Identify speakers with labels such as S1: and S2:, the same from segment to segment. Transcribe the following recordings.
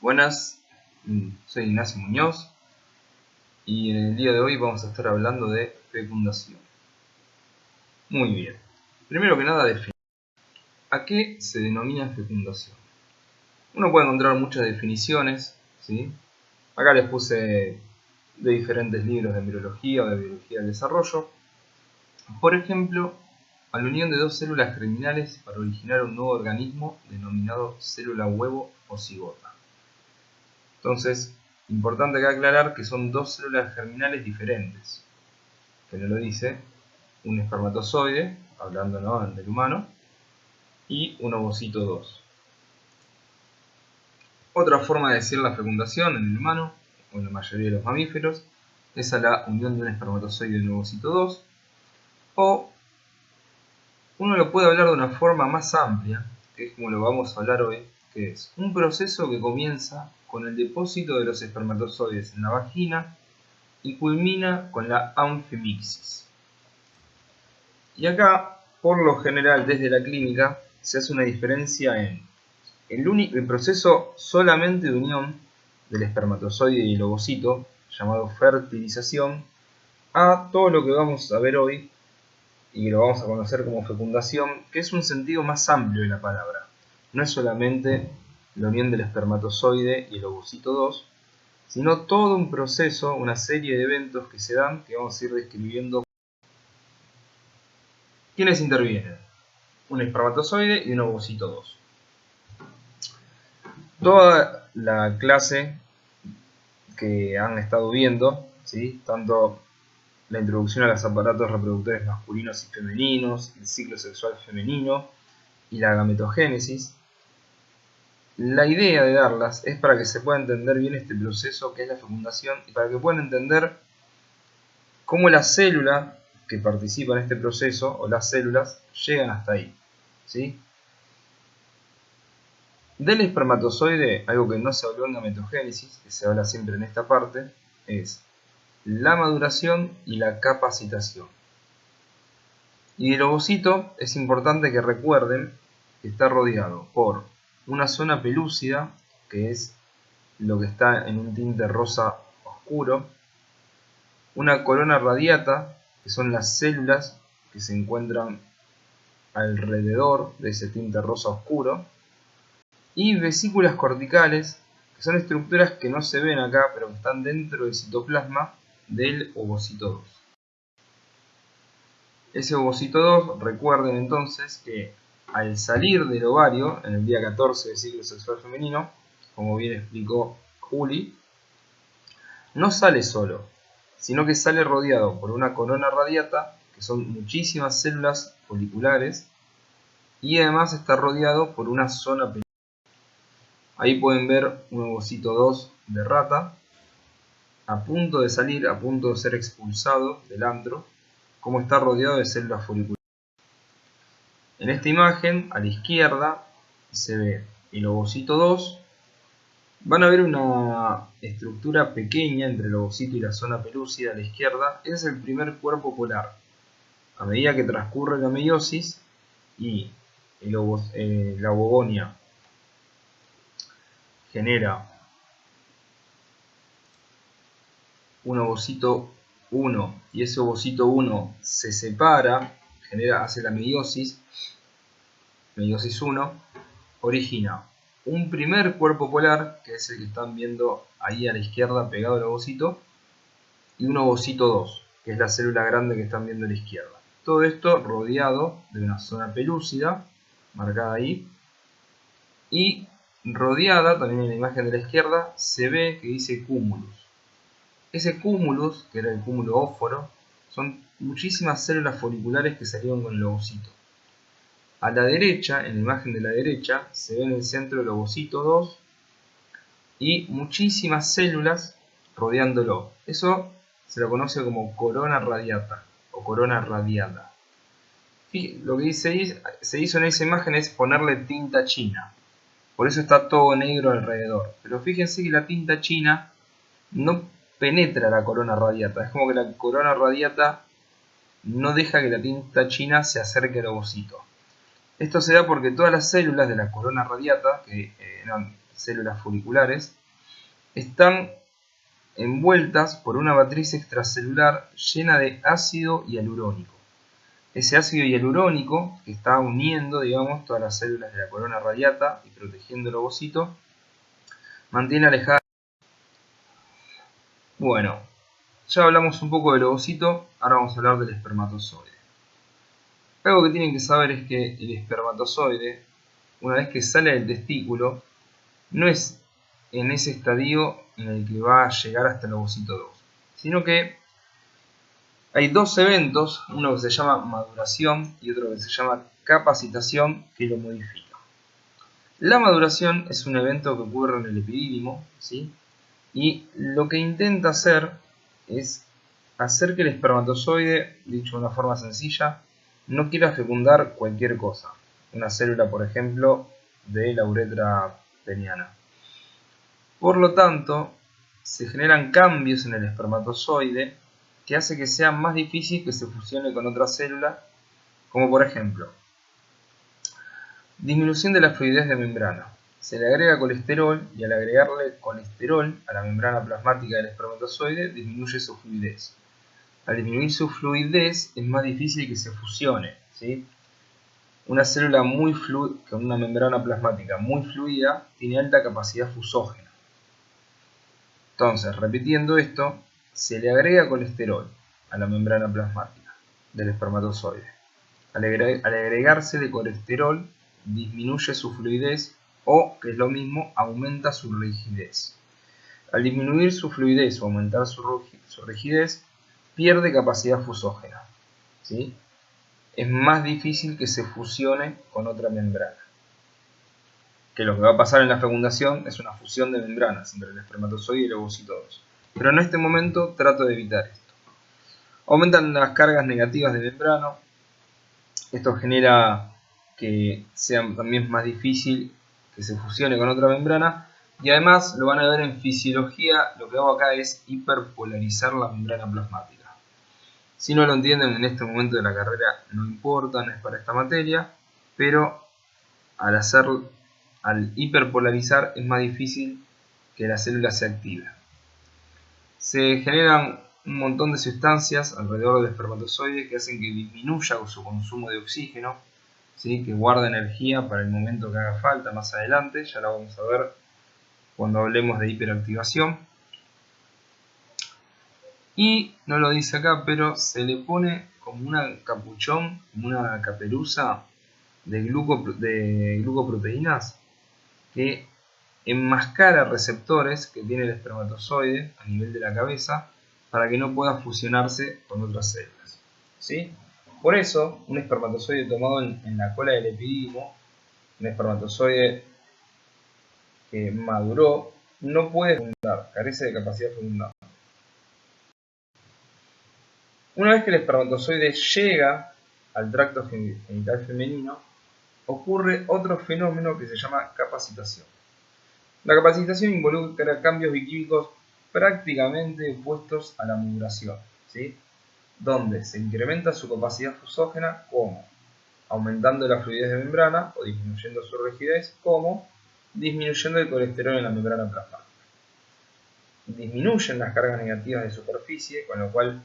S1: Buenas, soy Ignacio Muñoz y en el día de hoy vamos a estar hablando de fecundación. Muy bien, primero que nada definir. ¿A qué se denomina fecundación? Uno puede encontrar muchas definiciones, ¿sí? Acá les puse de diferentes libros de embriología o de biología del desarrollo. Por ejemplo, a la unión de dos células germinales para originar un nuevo organismo denominado célula huevo o cigota. Entonces, importante acá aclarar que son dos células germinales diferentes, que no lo dice, un espermatozoide, hablando del humano, y un ovocito 2. Otra forma de decir la fecundación en el humano, o en la mayoría de los mamíferos, es a la unión de un espermatozoide y un ovocito 2, o uno lo puede hablar de una forma más amplia, que es como lo vamos a hablar hoy, que es un proceso que comienza con el depósito de los espermatozoides en la vagina y culmina con la anfimixis. Y acá, por lo general, desde la clínica, se hace una diferencia en el proceso solamente de unión del espermatozoide y el ovocito, llamado fertilización, a todo lo que vamos a ver hoy, y lo vamos a conocer como fecundación, que es un sentido más amplio de la palabra. No es solamente la unión del espermatozoide y el ovocito 2, sino todo un proceso, una serie de eventos que se dan, que vamos a ir describiendo. ¿Quiénes intervienen? Un espermatozoide y un ovocito 2. Toda la clase que han estado viendo, ¿sí? Tanto la introducción a los aparatos reproductores masculinos y femeninos, el ciclo sexual femenino y la gametogénesis, la idea de darlas es para que se pueda entender bien este proceso que es la fecundación y para que puedan entender cómo la célula que participa en este proceso o las células llegan hasta ahí, ¿sí? Del espermatozoide, algo que no se habló en gametogénesis, que se habla siempre en esta parte, es la maduración y la capacitación. Y del ovocito es importante que recuerden que está rodeado por una zona pelúcida, que es lo que está en un tinte rosa oscuro, una corona radiata, que son las células que se encuentran alrededor de ese tinte rosa oscuro, y vesículas corticales, que son estructuras que no se ven acá, pero que están dentro del citoplasma del ovocito 2. Ese ovocito 2, recuerden entonces que al salir del ovario, en el día 14 del ciclo sexual femenino, como bien explicó Juli, no sale solo, sino que sale rodeado por una corona radiata, que son muchísimas células foliculares, y además está rodeado por una zona pelúcida. Ahí pueden ver un ovocito 2 de rata, a punto de salir, a punto de ser expulsado del antro, como está rodeado de células foliculares. En esta imagen, a la izquierda, se ve el ovocito 2. Van a ver una estructura pequeña entre el ovocito y la zona pelúcida a la izquierda. Ese es el primer cuerpo polar. A medida que transcurre la meiosis y la ovogonia genera un ovocito 1 y ese ovocito 1 se separa, hace la meiosis 1, origina un primer cuerpo polar, que es el que están viendo ahí a la izquierda pegado al ovocito, y un ovocito 2, que es la célula grande que están viendo a la izquierda. Todo esto rodeado de una zona pelúcida, marcada ahí, y rodeada, también en la imagen de la izquierda, se ve que dice cúmulus. Ese cúmulus, que era el cúmulo óforo, son muchísimas células foliculares que salieron con el ovocito. A la derecha, en la imagen de la derecha, se ve en el centro el ovocito 2 y muchísimas células rodeándolo. Eso se lo conoce como corona radiata o corona radiada. Lo que se hizo en esa imagen es ponerle tinta china. Por eso está todo negro alrededor. Pero fíjense que la tinta china no penetra la corona radiata. Es como que la corona radiata no deja que la tinta china se acerque al ovocito. Esto se da porque todas las células de la corona radiata, que eran células foliculares, están envueltas por una matriz extracelular llena de ácido hialurónico. Ese ácido hialurónico que está uniendo, digamos, todas las células de la corona radiata y protegiendo el ovocito, mantiene alejada. Bueno, ya hablamos un poco del ovocito, ahora vamos a hablar del espermatozoide. Algo que tienen que saber es que el espermatozoide, una vez que sale del testículo, no es en ese estadio en el que va a llegar hasta el ovocito 2, sino que hay dos eventos, uno que se llama maduración y otro que se llama capacitación, que lo modifica. La maduración es un evento que ocurre en el epidídimo, ¿sí? Y lo que intenta hacer es hacer que el espermatozoide, dicho de una forma sencilla, no quiera fecundar cualquier cosa. Una célula, por ejemplo, de la uretra peniana. Por lo tanto, se generan cambios en el espermatozoide que hace que sea más difícil que se fusione con otra célula, como por ejemplo, disminución de la fluidez de membrana. Se le agrega colesterol y al agregarle colesterol a la membrana plasmática del espermatozoide disminuye su fluidez. Al disminuir su fluidez es más difícil que se fusione, ¿sí? Una célula con una membrana plasmática muy fluida tiene alta capacidad fusógena. Entonces, repitiendo esto, se le agrega colesterol a la membrana plasmática del espermatozoide. Al agregársele colesterol, disminuye su fluidez o, que es lo mismo, aumenta su rigidez. Al disminuir su fluidez o aumentar su rigidez, pierde capacidad fusógena, ¿sí? Es más difícil que se fusione con otra membrana. Que lo que va a pasar en la fecundación es una fusión de membranas entre el espermatozoide y el ovocito 2. Pero en este momento trato de evitar esto. Aumentan las cargas negativas de membrana. Esto genera que sea también más difícil que se fusione con otra membrana. Y además, lo van a ver en fisiología, lo que hago acá es hiperpolarizar la membrana plasmática. Si no lo entienden en este momento de la carrera, no importa, no es para esta materia, pero al hiperpolarizar es más difícil que la célula se active. Se generan un montón de sustancias alrededor del espermatozoide que hacen que disminuya su consumo de oxígeno, ¿sí? Que guarda energía para el momento que haga falta más adelante, ya lo vamos a ver cuando hablemos de hiperactivación. Y no lo dice acá, pero se le pone como una capuchón, como una caperuza de glucoproteínas que enmascara receptores que tiene el espermatozoide a nivel de la cabeza para que no pueda fusionarse con otras células, ¿sí? Por eso, un espermatozoide tomado en la cola del epidídimo, un espermatozoide que maduró, no puede fecundar, carece de capacidad fecundante. Una vez que el espermatozoide llega al tracto genital femenino, ocurre otro fenómeno que se llama capacitación. La capacitación involucra cambios bioquímicos prácticamente opuestos a la maduración, ¿sí? Donde se incrementa su capacidad fusógena como aumentando la fluidez de membrana o disminuyendo su rigidez, como disminuyendo el colesterol en la membrana plasmática. Disminuyen las cargas negativas de superficie, con lo cual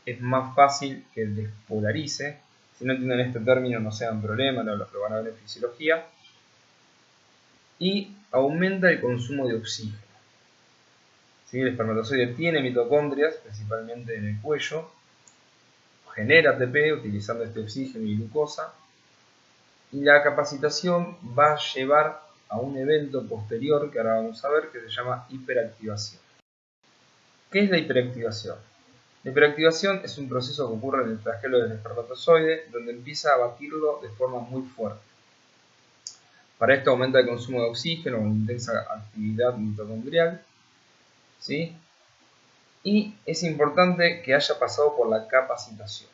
S1: es más fácil que despolarice. Si no entienden este término, no sean problema, lo van a ver en fisiología. Y aumenta el consumo de oxígeno. ¿Sí? El espermatozoide tiene mitocondrias, principalmente en el cuello, genera ATP utilizando este oxígeno y glucosa, y la capacitación va a llevar a un evento posterior que ahora vamos a ver, que se llama hiperactivación. ¿Qué es la hiperactivación? La hiperactivación es un proceso que ocurre en el flagelo del espermatozoide, donde empieza a batirlo de forma muy fuerte. Para esto aumenta el consumo de oxígeno con intensa actividad mitocondrial, ¿sí? Y es importante que haya pasado por la capacitación.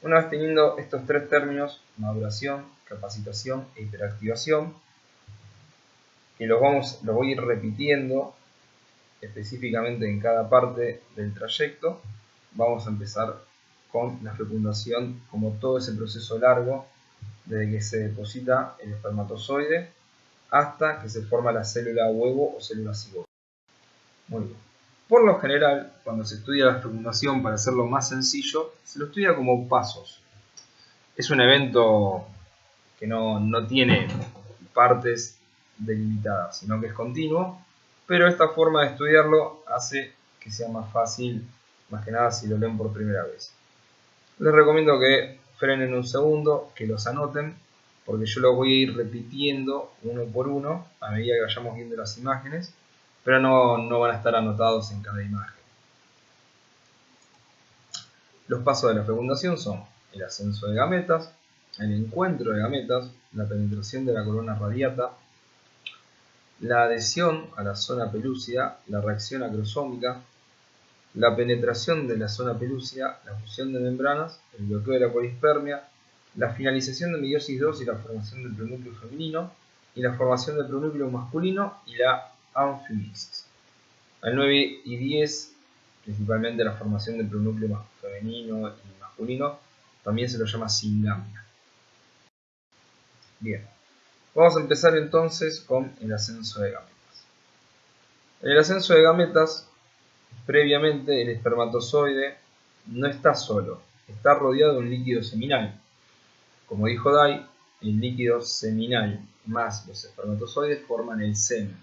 S1: Una vez teniendo estos tres términos, maduración, capacitación e hiperactivación, que lo voy a ir repitiendo específicamente en cada parte del trayecto, vamos a empezar con la fecundación, como todo ese proceso largo, desde que se deposita el espermatozoide hasta que se forma la célula huevo o célula cigoto. Muy bien. Por lo general, cuando se estudia la fecundación, para hacerlo más sencillo, se lo estudia como pasos. Es un evento que no tiene partes delimitadas, sino que es continuo, pero esta forma de estudiarlo hace que sea más fácil, más que nada si lo leen por primera vez. Les recomiendo que frenen un segundo, que los anoten, porque yo los voy a ir repitiendo uno por uno a medida que vayamos viendo las imágenes, pero no van a estar anotados en cada imagen. Los pasos de la fecundación son el ascenso de gametas, el encuentro de gametas, la penetración de la corona radiata, la adhesión a la zona pelúcida, la reacción acrosómica, la penetración de la zona pelúcida, la fusión de membranas, el bloqueo de la polispermia, la finalización de meiosis 2 y la formación del pronúcleo femenino, y la formación del pronúcleo masculino y la anfimixis. Al 9 y 10, principalmente la formación del pronúcleo femenino y masculino, también se lo llama singamia. Bien, vamos a empezar entonces con el ascenso de gametas. En el ascenso de gametas, previamente el espermatozoide no está solo, está rodeado de un líquido seminal. Como dijo Dye, el líquido seminal más los espermatozoides forman el semen.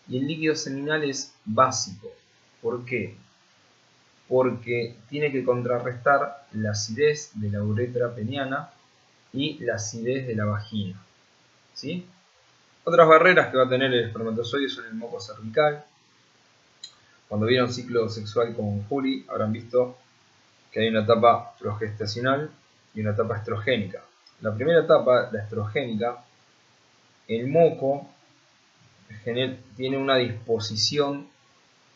S1: Y el líquido seminal es básico. ¿Por qué? Porque tiene que contrarrestar la acidez de la uretra peniana y la acidez de la vagina. ¿Sí? Otras barreras que va a tener el espermatozoide son el moco cervical. Cuando vieron ciclo sexual con Juli, habrán visto que hay una etapa progestacional y una etapa estrogénica. La primera etapa, la estrogénica, el moco tiene una disposición,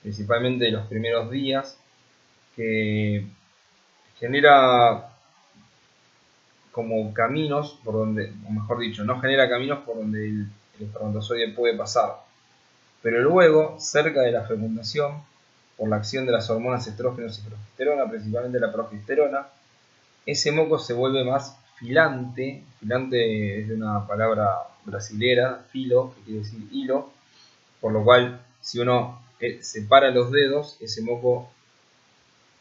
S1: principalmente de los primeros días, que genera como caminos por donde, o mejor dicho, no genera caminos por donde el espermatozoide puede pasar. Pero luego, cerca de la fecundación, por la acción de las hormonas estrógenos y progesterona, principalmente la progesterona, ese moco se vuelve más filante. Filante es de una palabra brasilera, filo, que quiere decir hilo, por lo cual si uno separa los dedos, ese moco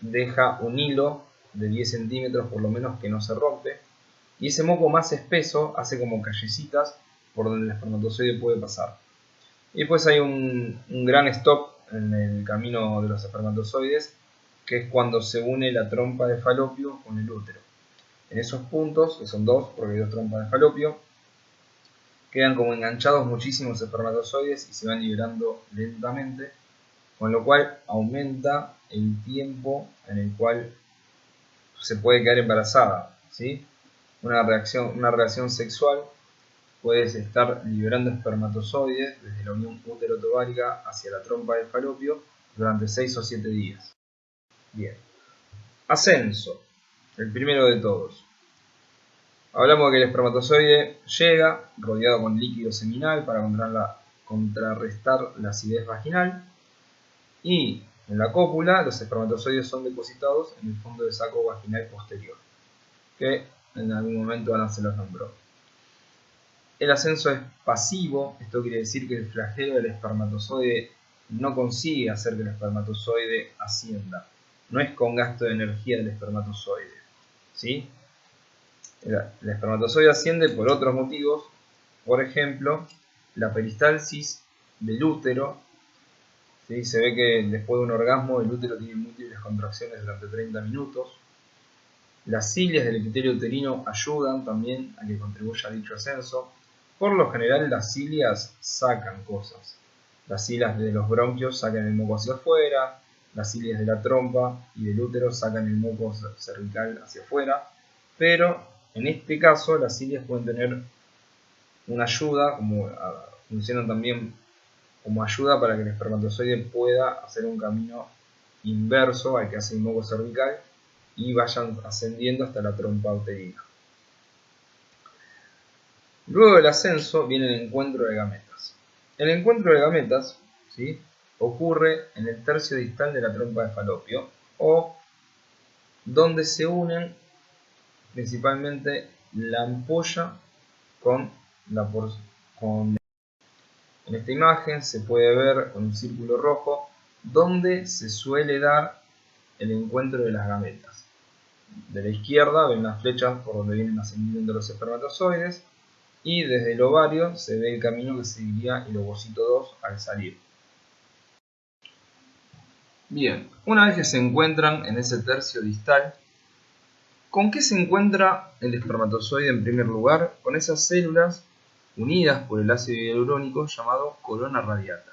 S1: deja un hilo de 10 centímetros por lo menos que no se rompe, y ese moco más espeso hace como callecitas por donde el espermatozoide puede pasar. Y después hay un gran stop en el camino de los espermatozoides, que es cuando se une la trompa de falopio con el útero. En esos puntos, que son dos, porque hay dos trompas de falopio, quedan como enganchados muchísimos espermatozoides y se van liberando lentamente, con lo cual aumenta el tiempo en el cual se puede quedar embarazada, ¿sí? Una relación sexual puede estar liberando espermatozoides desde la unión útero-torácica hacia la trompa de falopio durante 6 o 7 días. Bien. Ascenso, el primero de todos. Hablamos de que el espermatozoide llega rodeado con líquido seminal para contrarrestar la acidez vaginal, y en la cópula los espermatozoides son depositados en el fondo del saco vaginal posterior, que en algún momento Ana se los nombró. El ascenso es pasivo, esto quiere decir que el flagelo del espermatozoide no consigue hacer que el espermatozoide ascienda, no es con gasto de energía del espermatozoide, ¿sí? El espermatozoide asciende por otros motivos, por ejemplo, la peristalsis del útero. ¿Sí? Se ve que después de un orgasmo el útero tiene múltiples contracciones durante 30 minutos. Las cilias del epitelio uterino ayudan también a que contribuya a dicho ascenso. Por lo general las cilias sacan cosas. Las cilias de los bronquios sacan el moco hacia afuera, las cilias de la trompa y del útero sacan el moco cervical hacia afuera, pero en este caso las cilias pueden tener una ayuda, funcionan también como ayuda para que el espermatozoide pueda hacer un camino inverso al que hace el moco cervical y vayan ascendiendo hasta la trompa uterina. Luego del ascenso viene el encuentro de gametas. El encuentro de gametas, ¿sí?, ocurre en el tercio distal de la trompa de falopio, o donde se unen principalmente la ampolla con En esta imagen se puede ver con un círculo rojo donde se suele dar el encuentro de las gametas. De la izquierda ven las flechas por donde vienen ascendiendo los espermatozoides y desde el ovario se ve el camino que seguiría el ovocito 2 al salir. Bien, una vez que se encuentran en ese tercio distal, ¿con qué se encuentra el espermatozoide en primer lugar? Con esas células unidas por el ácido hialurónico llamado corona radiata.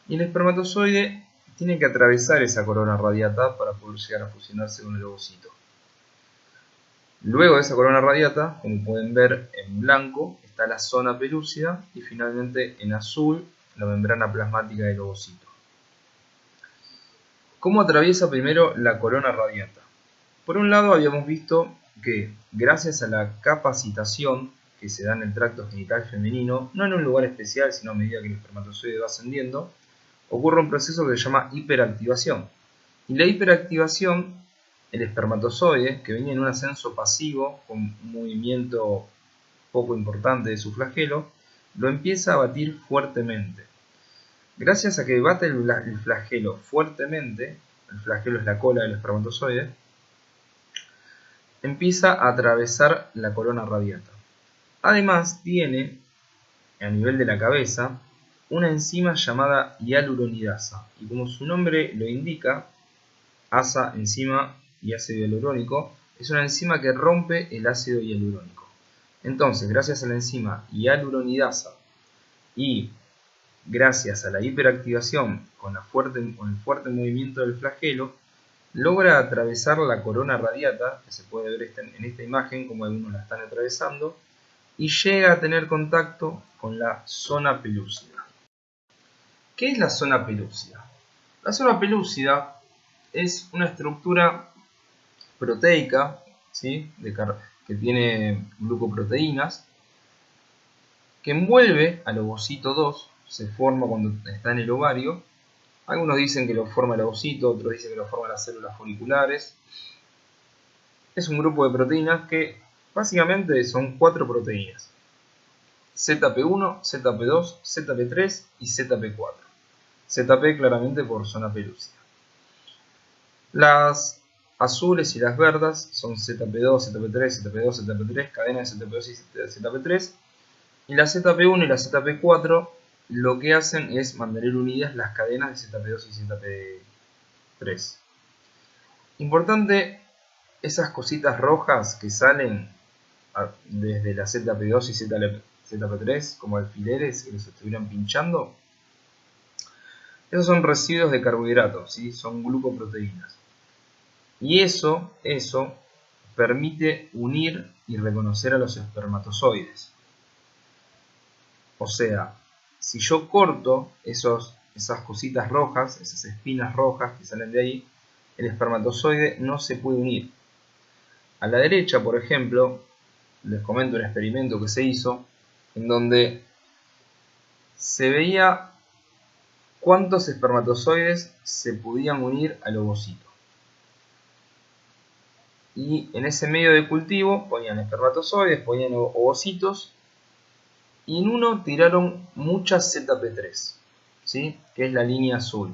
S1: Y el espermatozoide tiene que atravesar esa corona radiata para poder llegar a fusionarse con el ovocito. Luego de esa corona radiata, como pueden ver en blanco, está la zona pelúcida y finalmente en azul la membrana plasmática del ovocito. ¿Cómo atraviesa primero la corona radiata? Por un lado habíamos visto que gracias a la capacitación que se da en el tracto genital femenino, no en un lugar especial, sino a medida que el espermatozoide va ascendiendo, ocurre un proceso que se llama hiperactivación. Y la hiperactivación, el espermatozoide, que venía en un ascenso pasivo, con un movimiento poco importante de su flagelo, lo empieza a batir fuertemente. Gracias a que bate el flagelo fuertemente, el flagelo es la cola del espermatozoide, empieza a atravesar la corona radiata. Además tiene, a nivel de la cabeza, una enzima llamada hialuronidasa. Y como su nombre lo indica, asa, enzima y ácido hialurónico, es una enzima que rompe el ácido hialurónico. Entonces, gracias a la enzima hialuronidasa y gracias a la hiperactivación con el fuerte movimiento del flagelo, logra atravesar la corona radiata, que se puede ver en esta imagen como algunos la están atravesando, y llega a tener contacto con la zona pelúcida. ¿Qué es la zona pelúcida? La zona pelúcida es una estructura proteica, ¿sí? Que tiene glucoproteínas, que envuelve al ovocito 2, se forma cuando está en el ovario. Algunos dicen que lo forma el ovocito, otros dicen que lo forman las células foliculares. Es un grupo de proteínas que básicamente son 4 proteínas: ZP1, ZP2, ZP3 y ZP4. ZP claramente por zona pelúcida. Las azules y las verdes son ZP2, ZP3, ZP2, ZP3, cadenas de ZP2 y ZP3. Y la ZP1 y la ZP4 lo que hacen es mantener unidas las cadenas de ZP2 y ZP3. Importante, esas cositas rojas que salen desde la ZP2 y ZP3 como alfileres que los estuvieran pinchando, esos son residuos de carbohidratos, ¿sí? Son glucoproteínas. Y eso permite unir y reconocer a los espermatozoides. O sea, si yo corto esas cositas rojas, esas espinas rojas que salen de ahí, el espermatozoide no se puede unir. A la derecha, por ejemplo, les comento un experimento que se hizo en donde se veía cuántos espermatozoides se podían unir al ovocito. Y en ese medio de cultivo ponían espermatozoides, ponían ovocitos, y en uno tiraron muchas ZP3, ¿sí? Que es la línea azul.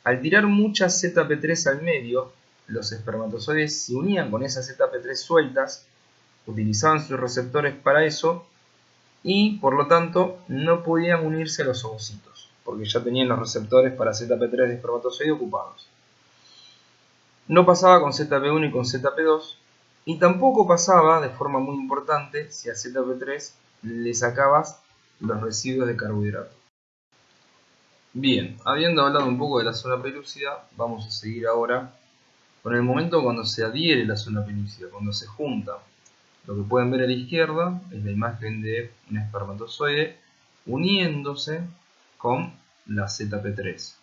S1: Al tirar muchas ZP3 al medio, los espermatozoides se unían con esas ZP3 sueltas, utilizaban sus receptores para eso, y por lo tanto no podían unirse a los ovocitos, porque ya tenían los receptores para ZP3 de espermatozoide ocupados. No pasaba con ZP1 y con ZP2, y tampoco pasaba, de forma muy importante, si a ZP3 le sacabas los residuos de carbohidrato. Bien, habiendo hablado un poco de la zona pelúcida, vamos a seguir ahora con el momento cuando se adhiere la zona pelúcida, cuando se junta. Lo que pueden ver a la izquierda es la imagen de un espermatozoide uniéndose con la ZP3.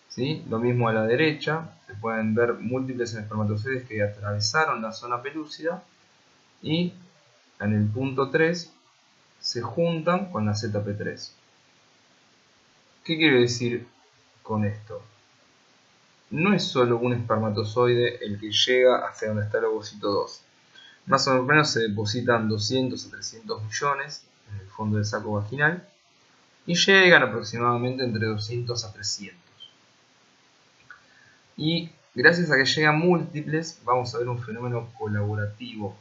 S1: ¿Sí? Lo mismo a la derecha, se pueden ver múltiples espermatozoides que atravesaron la zona pelúcida y en el punto 3 se juntan con la ZP3. ¿Qué quiere decir con esto? No es solo un espermatozoide el que llega hasta donde está el ovocito 2. Más o menos se depositan 200 a 300 millones en el fondo del saco vaginal y llegan aproximadamente entre 200 a 300. Y gracias a que llegan múltiples, vamos a ver un fenómeno colaborativo.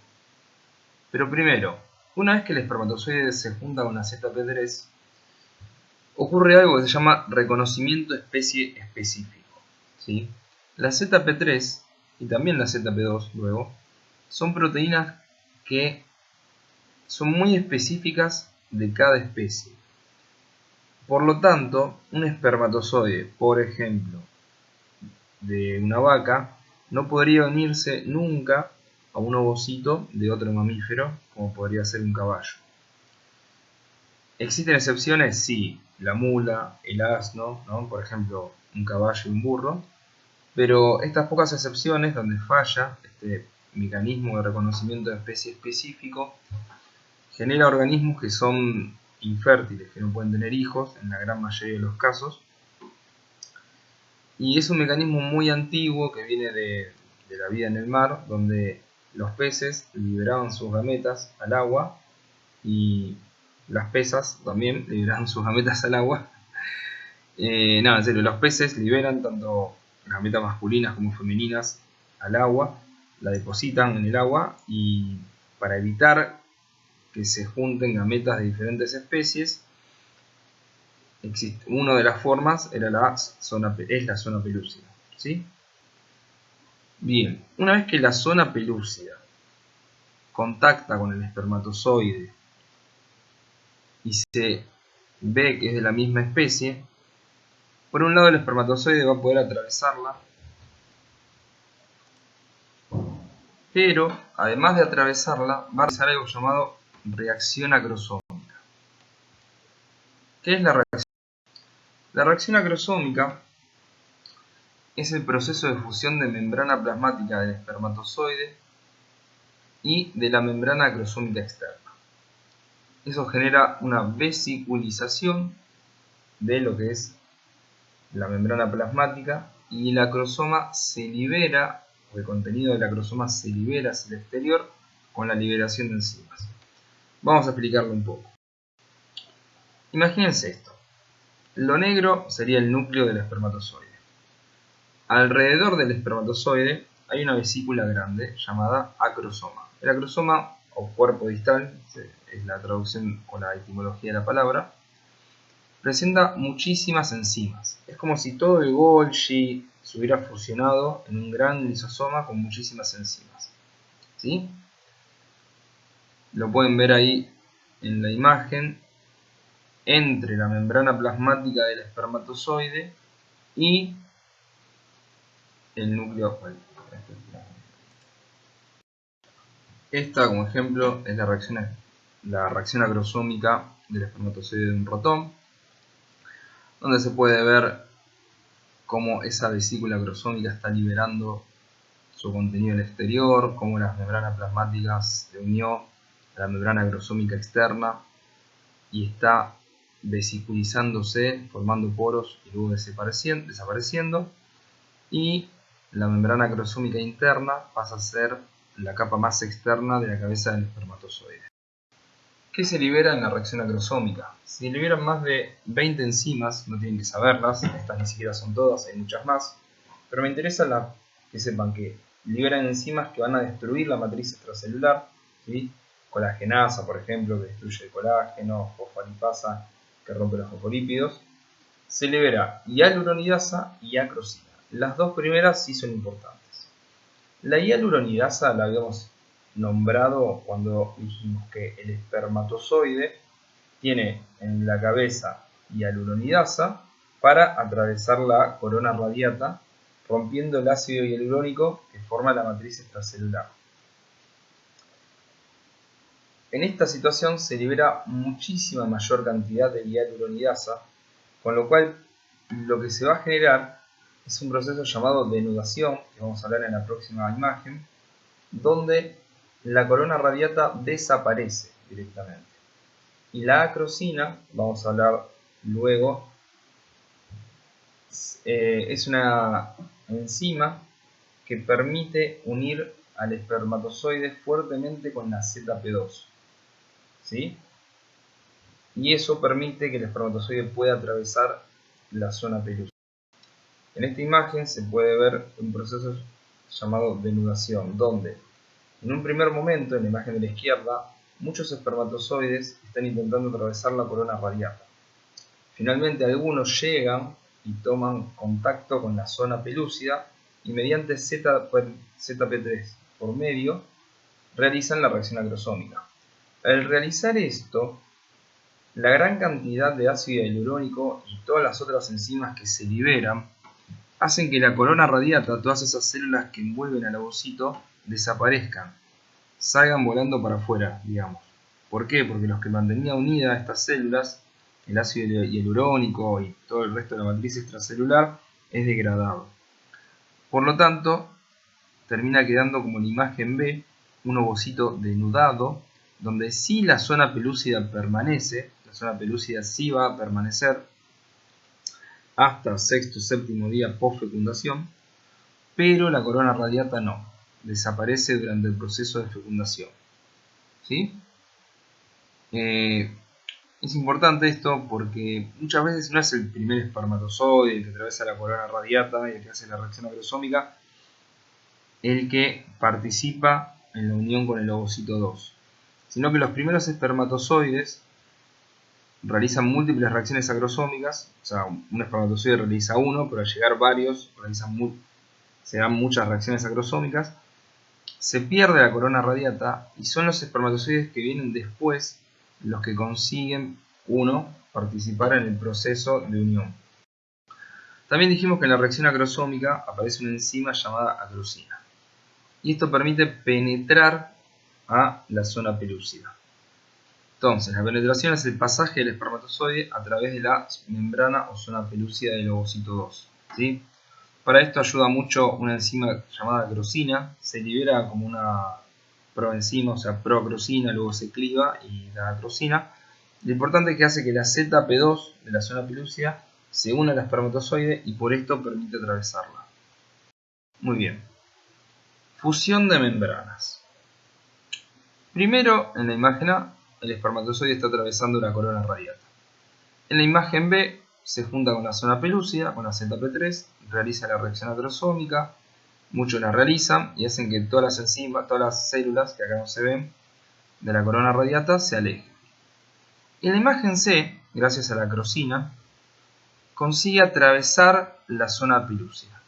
S1: Pero primero, una vez que el espermatozoide se junta con la ZP3, ocurre algo que se llama reconocimiento especie específico, ¿sí? La ZP3 y también la ZP2 luego son proteínas que son muy específicas de cada especie. Por lo tanto, un espermatozoide, por ejemplo, de una vaca, no podría unirse nunca a un ovocito de otro mamífero, como podría ser un caballo. ¿Existen excepciones? Sí, la mula, el asno, ¿no? Por ejemplo, un caballo y un burro. Pero estas pocas excepciones donde falla este mecanismo de reconocimiento de especie específico genera organismos que son infértiles, que no pueden tener hijos en la gran mayoría de los casos. Y es un mecanismo muy antiguo que viene de la vida en el mar, donde los peces liberaban sus gametas al agua y las pesas también liberaban sus gametas al agua. En serio, los peces liberan tanto gametas masculinas como femeninas al agua, la depositan en el agua y para evitar que se junten gametas de diferentes especies, una de las formas era la zona pelúcida, ¿sí? Bien, una vez que la zona pelúcida contacta con el espermatozoide y se ve que es de la misma especie, por un lado el espermatozoide va a poder atravesarla, pero además de atravesarla va a realizar algo llamado reacción acrosómica. ¿Qué es la reacción? La reacción acrosómica es el proceso de fusión de membrana plasmática del espermatozoide y de la membrana acrosómica externa. Eso genera una vesiculización de lo que es la membrana plasmática y el acrosoma se libera, o el contenido del acrosoma se libera hacia el exterior con la liberación de enzimas. Vamos a explicarlo un poco. Imagínense esto. Lo negro sería el núcleo del espermatozoide. Alrededor del espermatozoide hay una vesícula grande llamada acrosoma. El acrosoma, o cuerpo distal, es la traducción o la etimología de la palabra, presenta muchísimas enzimas. Es como si todo el Golgi se hubiera fusionado en un gran lisosoma con muchísimas enzimas, ¿sí? Lo pueden ver ahí en la imagen, entre la membrana plasmática del espermatozoide y el núcleo. Esta, como ejemplo, es la reacción acrosómica del espermatozoide de un ratón, donde se puede ver cómo esa vesícula acrosómica está liberando su contenido al exterior, cómo las membranas plasmáticas se unió a la membrana acrosómica externa y está vesiculizándose, formando poros y luego desapareciendo, y la membrana acrosómica interna pasa a ser la capa más externa de la cabeza del espermatozoide. ¿Qué se libera en la reacción acrosómica? Se liberan más de 20 enzimas, no tienen que saberlas, estas ni siquiera son todas, hay muchas más, pero me interesa que sepan que liberan enzimas que van a destruir la matriz extracelular, ¿sí? Colagenasa, por ejemplo, que destruye el colágeno, fosfolipasa, que rompe los fosfolípidos. Se libera hialuronidasa y acrosina. Las dos primeras sí son importantes. La hialuronidasa la habíamos nombrado cuando dijimos que el espermatozoide tiene en la cabeza hialuronidasa para atravesar la corona radiata, rompiendo el ácido hialurónico que forma la matriz extracelular. En esta situación se libera muchísima mayor cantidad de hialuronidasa, con lo cual lo que se va a generar es un proceso llamado denudación, que vamos a hablar en la próxima imagen, donde la corona radiata desaparece directamente. Y la acrosina, vamos a hablar luego, es una enzima que permite unir al espermatozoide fuertemente con la ZP2, ¿sí? y eso permite que el espermatozoide pueda atravesar la zona pelúcida. En esta imagen se puede ver un proceso llamado denudación, donde en un primer momento, en la imagen de la izquierda, muchos espermatozoides están intentando atravesar la corona radiata. Finalmente algunos llegan y toman contacto con la zona pelúcida y mediante ZP3 por medio realizan la reacción acrosómica. Al realizar esto, la gran cantidad de ácido hialurónico y todas las otras enzimas que se liberan hacen que la corona radiata, todas esas células que envuelven al ovocito, desaparezcan, salgan volando para afuera, digamos. ¿Por qué? Porque los que mantenían unidas estas células, el ácido hialurónico y todo el resto de la matriz extracelular, es degradado. Por lo tanto, termina quedando como la imagen B, un ovocito denudado, donde sí la zona pelúcida permanece, la zona pelúcida sí va a permanecer hasta sexto o séptimo día post fecundación, pero la corona radiata no, desaparece durante el proceso de fecundación. ¿Sí? Es importante esto porque muchas veces no es el primer espermatozoide el que atraviesa la corona radiata y el que hace la reacción acrosómica el que participa en la unión con el ovocito 2, sino que los primeros espermatozoides realizan múltiples reacciones acrosómicas, o sea, un espermatozoide realiza uno, pero al llegar varios se dan muchas reacciones acrosómicas, se pierde la corona radiata y son los espermatozoides que vienen después los que consiguen, participar en el proceso de unión. También dijimos que en la reacción acrosómica aparece una enzima llamada acrosina, y esto permite penetrar a la zona pelúcida. Entonces, la penetración es el pasaje del espermatozoide a través de la membrana o zona pelúcida del ovocito 2. ¿Sí? Para esto ayuda mucho una enzima llamada acrosina, se libera como una proenzima, o sea, proacrosina, luego se cliva y da acrosina. Lo importante es que hace que la ZP2 de la zona pelúcida se una al espermatozoide y por esto permite atravesarla. Muy bien. Fusión de membranas. Primero, en la imagen A, el espermatozoide está atravesando una corona radiata. En la imagen B, se junta con la zona pelúcida, con la ZP3, realiza la reacción acrosómica, muchos la realizan y hacen que todas las enzimas, todas las células que acá no se ven de la corona radiata se alejen. En la imagen C, gracias a la acrosina, consigue atravesar la zona pelúcida.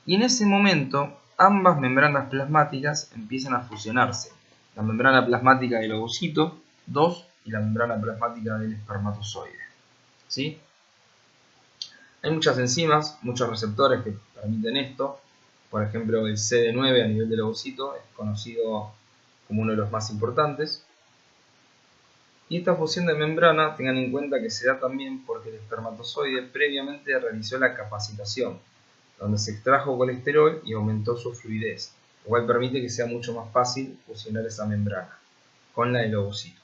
S1: Y en ese momento, ambas membranas plasmáticas empiezan a fusionarse. La membrana plasmática del ovocito 2 y la membrana plasmática del espermatozoide. ¿Sí? Hay muchas enzimas, muchos receptores que permiten esto. Por ejemplo, el CD9 a nivel del ovocito es conocido como uno de los más importantes. Y esta fusión de membrana, tengan en cuenta que se da también porque el espermatozoide previamente realizó la capacitación, donde se extrajo colesterol y aumentó su fluidez, lo cual permite que sea mucho más fácil fusionar esa membrana con la del ovocito.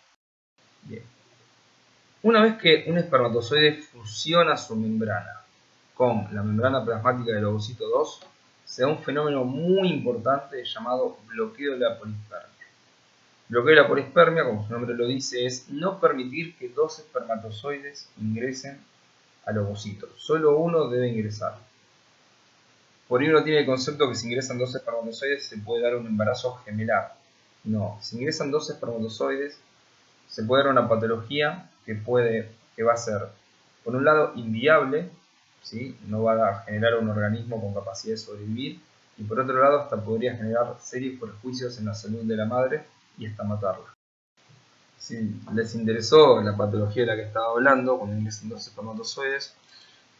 S1: Bien. Una vez que un espermatozoide fusiona su membrana con la membrana plasmática del ovocito 2, se da un fenómeno muy importante llamado bloqueo de la polispermia. Bloqueo de la polispermia, como su nombre lo dice, es no permitir que dos espermatozoides ingresen al ovocito. Solo uno debe ingresar. Por ahí uno tiene el concepto que si ingresan dos espermatozoides se puede dar un embarazo gemelar. No, si ingresan dos espermatozoides se puede dar una patología que va a ser, por un lado, inviable, ¿sí? No va a generar un organismo con capacidad de sobrevivir, y por otro lado hasta podría generar serios perjuicios en la salud de la madre y hasta matarla. Si les interesó la patología de la que estaba hablando, cuando ingresan dos espermatozoides,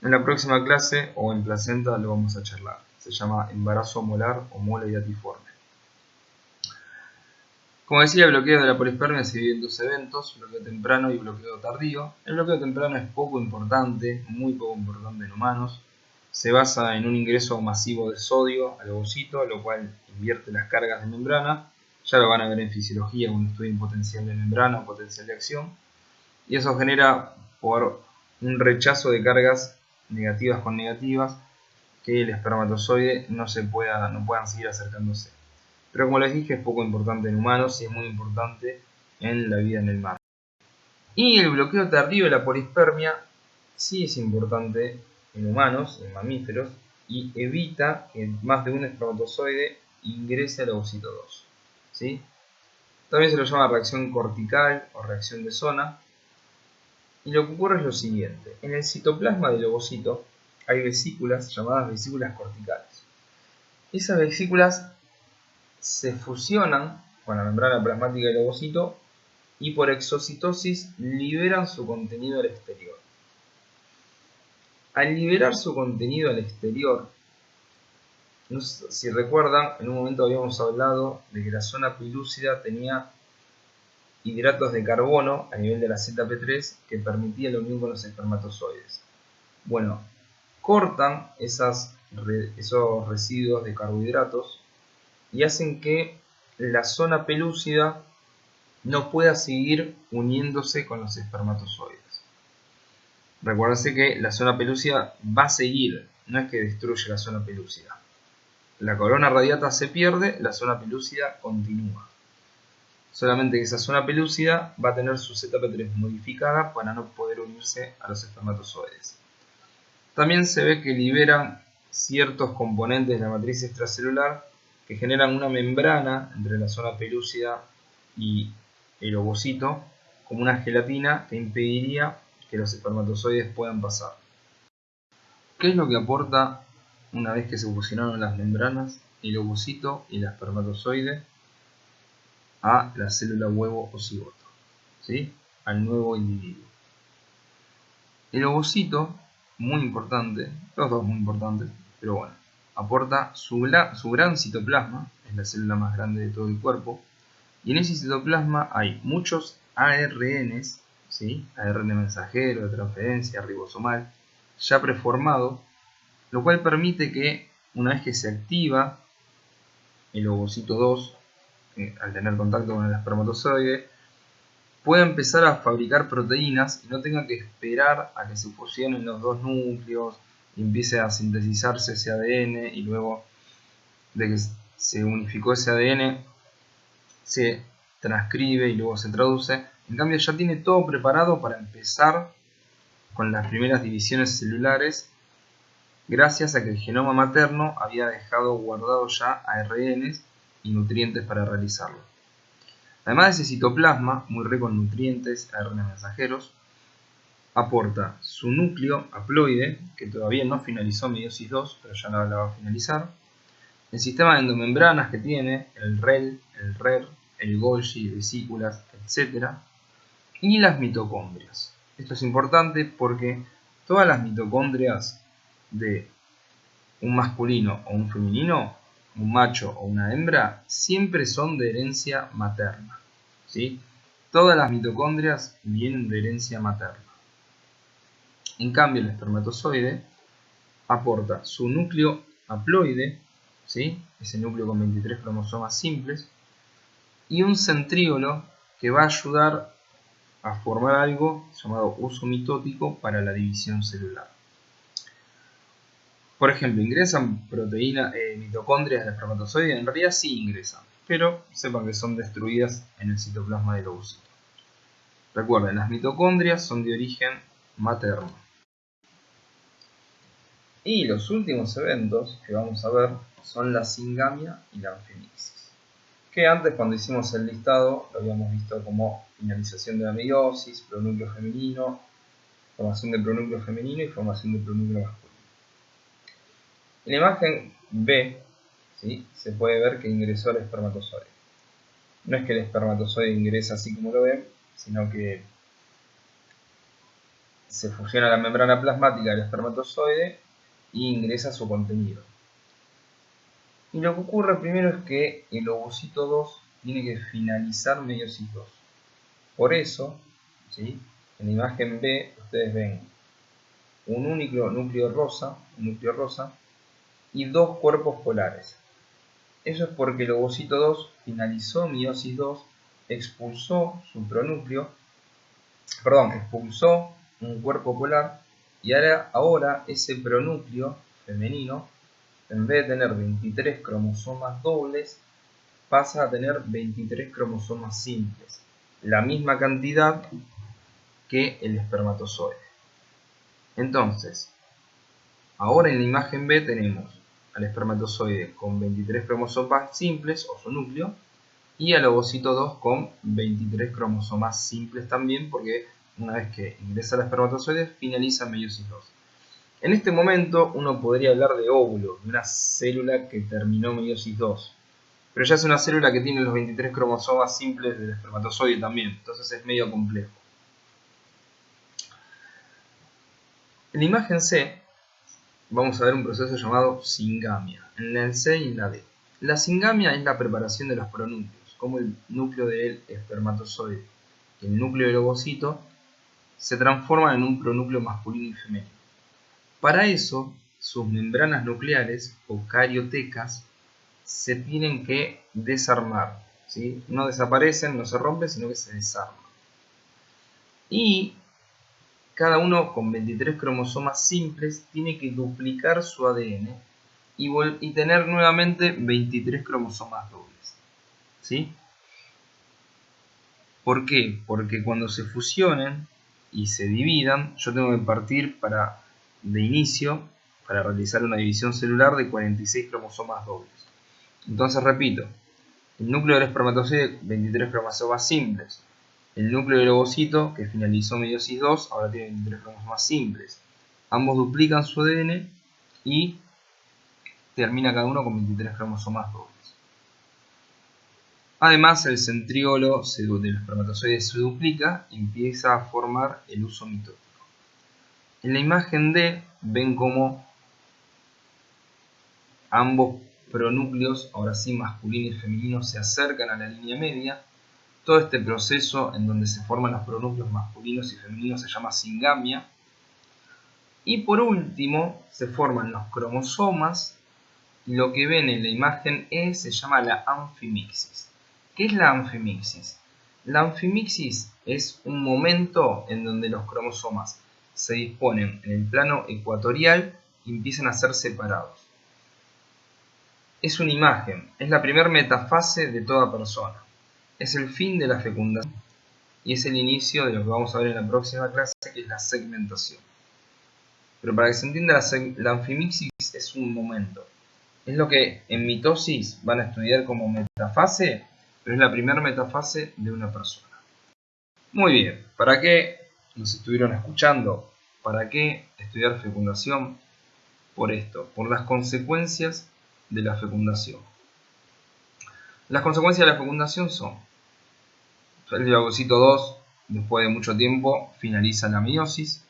S1: en la próxima clase o en placenta lo vamos a charlar. Se llama embarazo molar o mola hidatiforme. Como decía, el bloqueo de la polispermia se divide en dos eventos, bloqueo temprano y bloqueo tardío. El bloqueo temprano es poco importante, muy poco importante en humanos. Se basa en un ingreso masivo de sodio al ovocito, lo cual invierte las cargas de membrana. Ya lo van a ver en fisiología cuando estudien potencial de membrana o potencial de acción. Y eso genera por un rechazo de cargas negativas con negativas que el espermatozoide no puedan seguir acercándose. Pero como les dije, es poco importante en humanos y es muy importante en la vida en el mar. Y el bloqueo tardío de la polispermia sí es importante en humanos, en mamíferos, y evita que más de un espermatozoide ingrese al ovocito 2. ¿Sí? También se lo llama reacción cortical o reacción de zona. Y lo que ocurre es lo siguiente. En el citoplasma del ovocito hay vesículas llamadas vesículas corticales. Esas vesículas se fusionan con la membrana plasmática del ovocito y por exocitosis liberan su contenido al exterior. Al liberar su contenido al exterior, no sé si recuerdan, en un momento habíamos hablado de que la zona pilúcida tenía hidratos de carbono a nivel de la ZP3 que permitía la unión con los espermatozoides. Bueno, cortan esos residuos de carbohidratos y hacen que la zona pelúcida no pueda seguir uniéndose con los espermatozoides. Recuérdense que la zona pelúcida va a seguir, no es que destruye la zona pelúcida. La corona radiata se pierde, la zona pelúcida continúa. Solamente que esa zona pelúcida va a tener su ZP3 modificada para no poder unirse a los espermatozoides. También se ve que liberan ciertos componentes de la matriz extracelular que generan una membrana entre la zona pelúcida y el ovocito, como una gelatina que impediría que los espermatozoides puedan pasar. ¿Qué es lo que aporta una vez que se fusionaron las membranas, el ovocito y el espermatozoide a la célula huevo o cigoto? ¿Sí? Al nuevo individuo. El ovocito, muy importante, los dos muy importantes, pero bueno, aporta su gran citoplasma, es la célula más grande de todo el cuerpo, y en ese citoplasma hay muchos ARNs, ¿sí? ARN mensajero, de transferencia, ribosomal, ya preformado, lo cual permite que una vez que se activa el ovocito 2, al tener contacto con el espermatozoide, pueda empezar a fabricar proteínas y no tenga que esperar a que se fusionen los dos núcleos y empiece a sintetizarse ese ADN y luego de que se unificó ese ADN se transcribe y luego se traduce. En cambio ya tiene todo preparado para empezar con las primeras divisiones celulares gracias a que el genoma materno había dejado guardado ya ARNs y nutrientes para realizarlo. Además de ese citoplasma, muy rico en nutrientes, ARN mensajeros, aporta su núcleo haploide, que todavía no finalizó meiosis 2, pero ya la va a finalizar, el sistema de endomembranas que tiene, el REL, el RER, el Golgi, vesículas, etc. Y las mitocondrias. Esto es importante porque todas las mitocondrias de un masculino o un femenino, un macho o una hembra, siempre son de herencia materna. ¿Sí? Todas las mitocondrias vienen de herencia materna. En cambio, el espermatozoide aporta su núcleo haploide, ¿sí? Ese núcleo con 23 cromosomas simples, y un centríolo que va a ayudar a formar algo llamado uso mitótico para la división celular. Por ejemplo, ¿ingresan mitocondrias del espermatozoide? En realidad sí ingresan, pero sepan que son destruidas en el citoplasma del ovocito. Recuerden, las mitocondrias son de origen materno. Y los últimos eventos que vamos a ver son la singamia y la anfimixis. Que antes, cuando hicimos el listado, lo habíamos visto como finalización de la meiosis, pronúcleo femenino, formación de pronúcleo femenino y formación de pronúcleo masculino. En la imagen B, ¿sí? Se puede ver que ingresó el espermatozoide. No es que el espermatozoide ingresa así como lo ven, sino que se fusiona la membrana plasmática del espermatozoide y ingresa su contenido. Y lo que ocurre primero es que el ovocito 2 tiene que finalizar meiosis 2. Por eso, ¿sí? En la imagen B ustedes ven un único núcleo rosa y dos cuerpos polares. Eso es porque el ovocito 2 finalizó meiosis 2, expulsó su pronúcleo, expulsó un cuerpo polar y ahora ese pronúcleo femenino, en vez de tener 23 cromosomas dobles, pasa a tener 23 cromosomas simples. La misma cantidad que el espermatozoide. Entonces, ahora en la imagen B tenemos al espermatozoide con 23 cromosomas simples o su núcleo y al ovocito 2 con 23 cromosomas simples también, porque una vez que ingresa al espermatozoide finaliza meiosis 2. En este momento uno podría hablar de óvulo, de una célula que terminó meiosis 2, pero ya es una célula que tiene los 23 cromosomas simples del espermatozoide también, entonces es medio complejo. En la imagen C vamos a ver un proceso llamado singamia, en la C y en la D. La singamia es la preparación de los pronúcleos, como el núcleo del espermatozoide y el núcleo del ovocito se transforman en un pronúcleo masculino y femenino. Para eso, sus membranas nucleares o cariotecas se tienen que desarmar, ¿sí? No desaparecen, no se rompen, sino que se desarman. Y cada uno con 23 cromosomas simples tiene que duplicar su ADN y tener nuevamente 23 cromosomas dobles, ¿sí? ¿Por qué? Porque cuando se fusionen y se dividan, yo tengo que partir de inicio para realizar una división celular de 46 cromosomas dobles. Entonces repito, el núcleo del espermatozoide 23 cromosomas simples, el núcleo del ovocito que finalizó meiosis 2 ahora tiene 23 cromosomas simples. Ambos duplican su ADN y termina cada uno con 23 cromosomas dobles. Además, el centríolo del espermatozoide se duplica y empieza a formar el huso mitótico. En la imagen D ven cómo ambos pronúcleos, ahora sí masculino y femenino, se acercan a la línea media. Todo este proceso en donde se forman los pronúcleos masculinos y femeninos se llama singamia. Y por último se forman los cromosomas y lo que ven en la imagen E se llama la anfimixis. ¿Qué es la anfimixis? La anfimixis es un momento en donde los cromosomas se disponen en el plano ecuatorial y empiezan a ser separados. Es una imagen, es la primera metafase de toda persona. Es el fin de la fecundación y es el inicio de lo que vamos a ver en la próxima clase, que es la segmentación. Pero para que se entienda, la anfimixis es un momento. Es lo que en mitosis van a estudiar como metafase, pero es la primera metafase de una persona. Muy bien, ¿para qué nos estuvieron escuchando? ¿Para qué estudiar fecundación? Por esto, por las consecuencias de la fecundación. Las consecuencias de la fecundación son: el ovocito 2, después de mucho tiempo, finaliza la meiosis,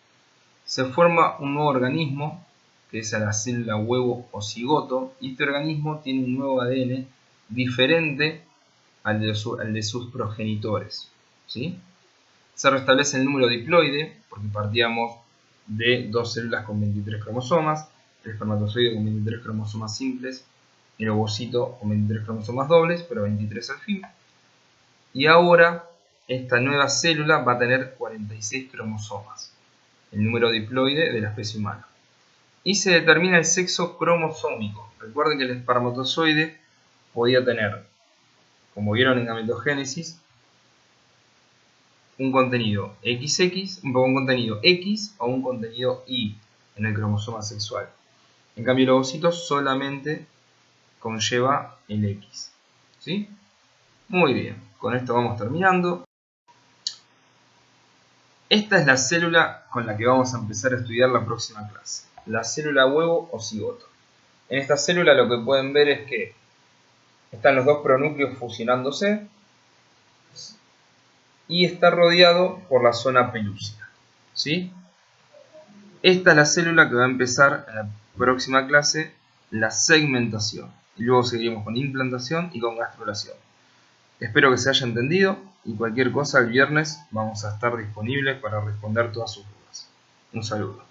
S1: se forma un nuevo organismo, que es la célula huevo o cigoto, y este organismo tiene un nuevo ADN diferente al de sus progenitores, ¿sí? Se restablece el número diploide, porque partíamos de dos células con 23 cromosomas, el espermatozoide con 23 cromosomas simples, el ovocito con 23 cromosomas dobles, pero 23 al fin. Y ahora esta nueva célula va a tener 46 cromosomas, el número diploide de la especie humana. Y se determina el sexo cromosómico. Recuerden que el espermatozoide podía tener, como vieron en gametogénesis, un contenido XX, un contenido X o un contenido Y en el cromosoma sexual. En cambio el ovocito solamente conlleva el X, ¿sí? Muy bien, con esto vamos terminando. Esta es la célula con la que vamos a empezar a estudiar la próxima clase, la célula huevo o cigoto. En esta célula lo que pueden ver es que están los dos pronúcleos fusionándose y está rodeado por la zona pelúcida, ¿sí? Esta es la célula que va a empezar en la próxima clase la segmentación. Y luego seguiremos con implantación y con gastrulación. Espero que se haya entendido y cualquier cosa el viernes vamos a estar disponibles para responder todas sus dudas. Un saludo.